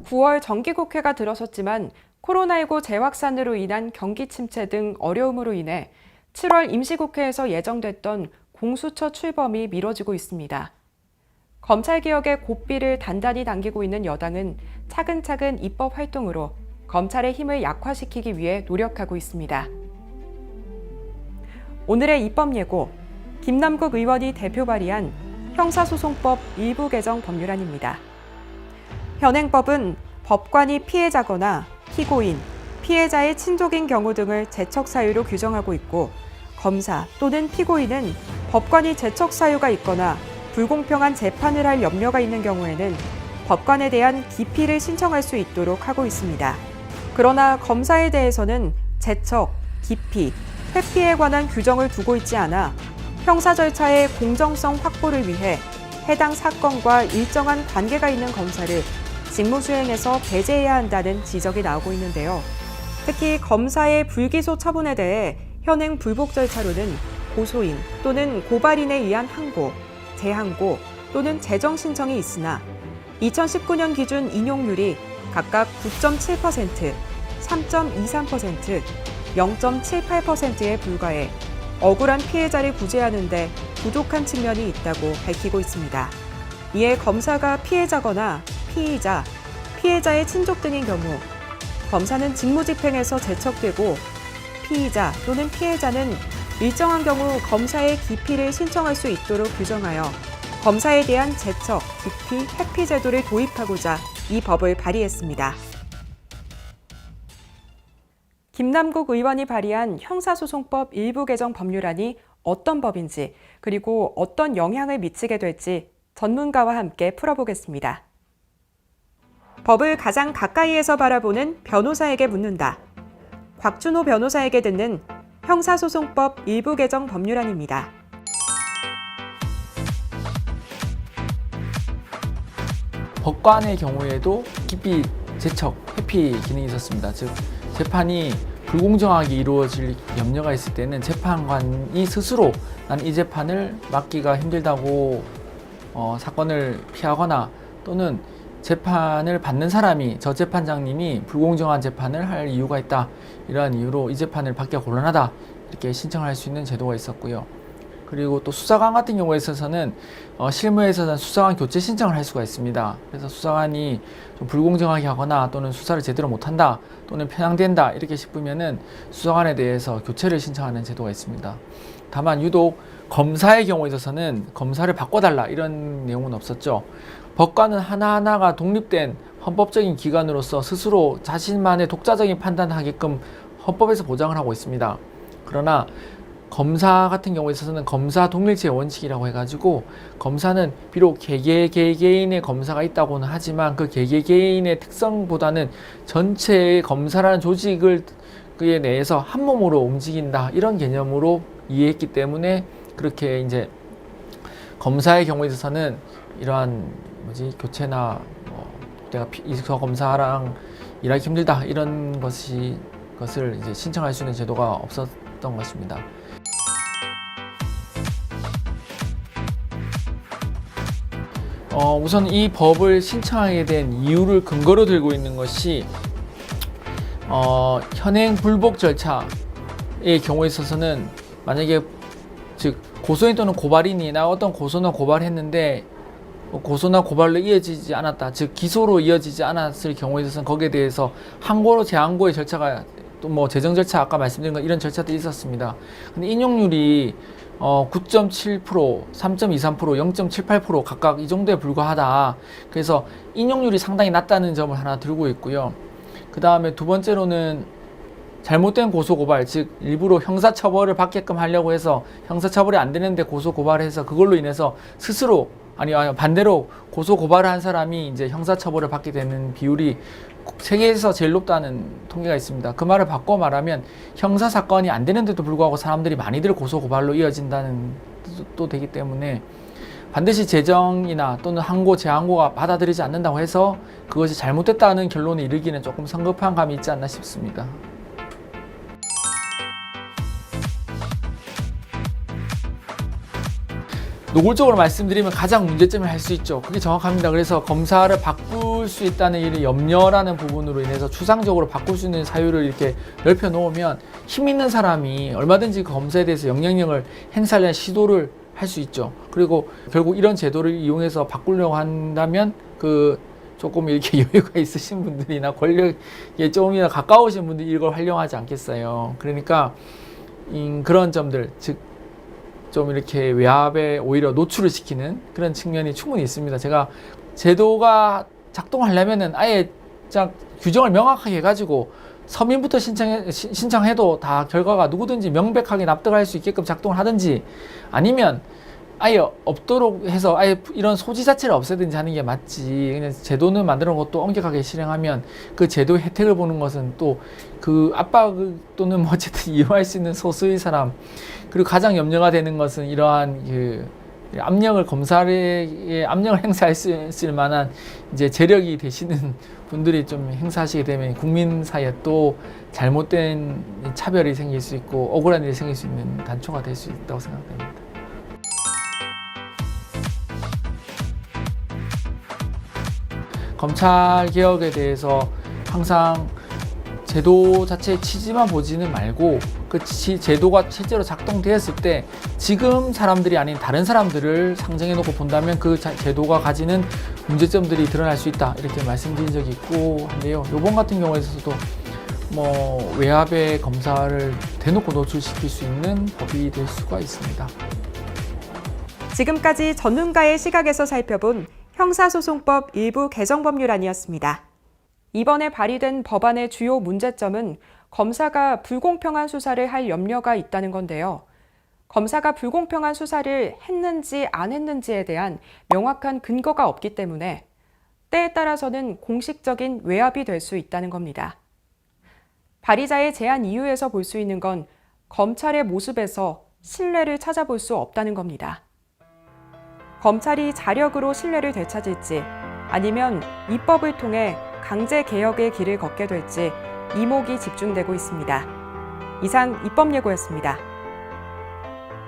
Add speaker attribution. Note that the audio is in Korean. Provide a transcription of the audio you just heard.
Speaker 1: 9월 정기국회가 들어섰지만 코로나19 재확산으로 인한 경기 침체 등 어려움으로 인해 7월 임시국회에서 예정됐던 공수처 출범이 미뤄지고 있습니다. 검찰개혁의 고삐를 단단히 당기고 있는 여당은 차근차근 입법 활동으로 검찰의 힘을 약화시키기 위해 노력하고 있습니다. 오늘의 입법 예고, 김남국 의원이 대표 발의한 형사소송법 일부 개정 법률안입니다. 현행법은 법관이 피해자거나 피고인, 피해자의 친족인 경우 등을 재척 사유로 규정하고 있고, 검사 또는 피고인은 법관이 재척 사유가 있거나 불공평한 재판을 할 염려가 있는 경우에는 법관에 대한 기피를 신청할 수 있도록 하고 있습니다. 그러나 검사에 대해서는 재척, 기피, 회피에 관한 규정을 두고 있지 않아 형사 절차의 공정성 확보를 위해 해당 사건과 일정한 관계가 있는 검사를 직무 수행에서 배제해야 한다는 지적이 나오고 있는데요. 특히 검사의 불기소 처분에 대해 현행 불복 절차로는 고소인 또는 고발인에 의한 항고, 재항고 또는 재정 신청이 있으나 2019년 기준 인용률이 각각 9.7%, 3.23%, 0.78%에 불과해 억울한 피해자를 구제하는 데 부족한 측면이 있다고 밝히고 있습니다. 이에 검사가 피해자거나 피의자, 피해자의 친족 등인 경우 검사는 직무집행에서 제척되고 피의자 또는 피해자는 일정한 경우 검사의 기피를 신청할 수 있도록 규정하여 검사에 대한 제척, 기피, 회피 제도를 도입하고자 이 법을 발의했습니다. 김남국 의원이 발의한 형사소송법 일부 개정 법률안이 어떤 법인지 그리고 어떤 영향을 미치게 될지 전문가와 함께 풀어보겠습니다. 법을 가장 가까이에서 바라보는 변호사에게 묻는다. 곽준호 변호사에게 듣는 형사소송법 일부 개정 법률안입니다.
Speaker 2: 법관의 경우에도 기피, 재척, 회피 기능이 있었습니다. 즉, 재판이 불공정하게 이루어질 염려가 있을 때는 재판관이 스스로 나는 이 재판을 막기가 힘들다고 사건을 피하거나 또는 재판을 받는 사람이 저 재판장님이 불공정한 재판을 할 이유가 있다. 이러한 이유로 이 재판을 받기가 곤란하다. 이렇게 신청을 할 수 있는 제도가 있었고요. 그리고 또 수사관 같은 경우에 있어서는 실무에서는 수사관 교체 신청을 할 수가 있습니다. 그래서 수사관이 좀 불공정하게 하거나 또는 수사를 제대로 못한다 또는 편향된다 이렇게 싶으면은 수사관에 대해서 교체를 신청하는 제도가 있습니다. 다만 유독 검사의 경우에 있어서는 검사를 바꿔달라 이런 내용은 없었죠. 법관은 하나하나가 독립된 헌법적인 기관으로서 스스로 자신만의 독자적인 판단을 하게끔 헌법에서 보장을 하고 있습니다. 그러나 검사 같은 경우에 있어서는 검사 동일체의 원칙이라고 해가지고 검사는 비록 개개인의 검사가 있다고는 하지만 그 개개인의 특성보다는 전체의 검사라는 조직을 그에 내에서 한 몸으로 움직인다 이런 개념으로 이해했기 때문에 그렇게 이제 검사의 경우에 있어서는 이러한 교체나 내가 이서 검사랑 일하기 힘들다 이런 것을 이제 신청할 수 있는 제도가 없었던 것입니다. 우선 이 법을 신청하게 된 이유를 근거로 들고 있는 것이 현행 불복 절차의 경우에 있어서는 만약에 즉 고소인 또는 고발인이 나 어떤 고소나 고발을 했는데 고소나 고발로 이어지지 않았다. 즉 기소로 이어지지 않았을 경우에 있어서는 거기에 대해서 항고로 재항고의 절차가 또 재정 절차 아까 말씀드린 것 이런 절차들이 있었습니다. 근데 인용률이 9.7%, 3.23%, 0.78% 각각 이 정도에 불과하다. 그래서 인용률이 상당히 낮다는 점을 하나 들고 있고요. 그 다음에 두 번째로는 잘못된 고소고발, 즉 일부러 형사처벌을 받게끔 하려고 해서 형사처벌이 안 되는데 고소고발을 해서 그걸로 인해서 스스로 아니 반대로 고소고발을 한 사람이 이제 형사처벌을 받게 되는 비율이 세계에서 제일 높다는 통계가 있습니다. 그 말을 바꿔 말하면 형사사건이 안 되는데도 불구하고 사람들이 많이들 고소고발로 이어진다는 뜻도 되기 때문에 반드시 재정이나 또는 항고, 재항고가 받아들이지 않는다고 해서 그것이 잘못됐다는 결론에 이르기는 조금 성급한 감이 있지 않나 싶습니다. 노골적으로 말씀드리면 가장 문제점을 할 수 있죠. 그게 정확합니다. 그래서 검사를 바꿀 수 있다는 이 염려라는 부분으로 인해서 추상적으로 바꿀 수 있는 사유를 이렇게 넓혀 놓으면 힘 있는 사람이 얼마든지 그 검사에 대해서 영향력을 행사하려는 시도를 할 수 있죠. 그리고 결국 이런 제도를 이용해서 바꾸려고 한다면 그 조금 이렇게 여유가 있으신 분들이나 권력에 조금이나 가까우신 분들이 이걸 활용하지 않겠어요. 그러니까 그런 점들, 즉 좀 이렇게 외압에 오히려 노출을 시키는 그런 측면이 충분히 있습니다. 제가 제도가 작동하려면은 아예 규정을 명확하게 해가지고 서민부터 신청해도 다 결과가 누구든지 명백하게 납득할 수 있게끔 작동을 하든지, 아니면 아예 없도록 해서 아예 이런 소지 자체를 없애든지 하는 게 맞지. 그냥 제도는 만들어 놓고 또 엄격하게 실행하면 그 제도의 혜택을 보는 것은 또 그 압박 또는 뭐 어쨌든 이용할 수 있는 소수의 사람, 그리고 가장 염려가 되는 것은 이러한 그 압력을, 검사에 압력을 행사할 수 있을 만한 이제 재력이 되시는 분들이 좀 행사하시게 되면 국민 사이에 또 잘못된 차별이 생길 수 있고 억울한 일이 생길 수 있는 단초가 될 수 있다고 생각됩니다. 검찰 개혁에 대해서 항상 제도 자체의 취지만 보지는 말고 그 제도가 실제로 작동되었을 때 지금 사람들이 아닌 다른 사람들을 상정해 놓고 본다면 그 제도가 가지는 문제점들이 드러날 수 있다, 이렇게 말씀드린 적이 있고 한데요. 요번 같은 경우에서도 뭐 외압의 검사를 대놓고 노출시킬 수 있는 법이 될 수가 있습니다.
Speaker 1: 지금까지 전문가의 시각에서 살펴본 형사소송법 일부 개정 법률안이었습니다. 이번에 발의된 법안의 주요 문제점은 검사가 불공평한 수사를 할 염려가 있다는 건데요. 검사가 불공평한 수사를 했는지 안 했는지에 대한 명확한 근거가 없기 때문에 때에 따라서는 공식적인 외압이 될 수 있다는 겁니다. 발의자의 제안 이유에서 볼 수 있는 건 검찰의 모습에서 신뢰를 찾아볼 수 없다는 겁니다. 검찰이 자력으로 신뢰를 되찾을지 아니면 입법을 통해 강제 개혁의 길을 걷게 될지 이목이 집중되고 있습니다. 이상 입법예고였습니다.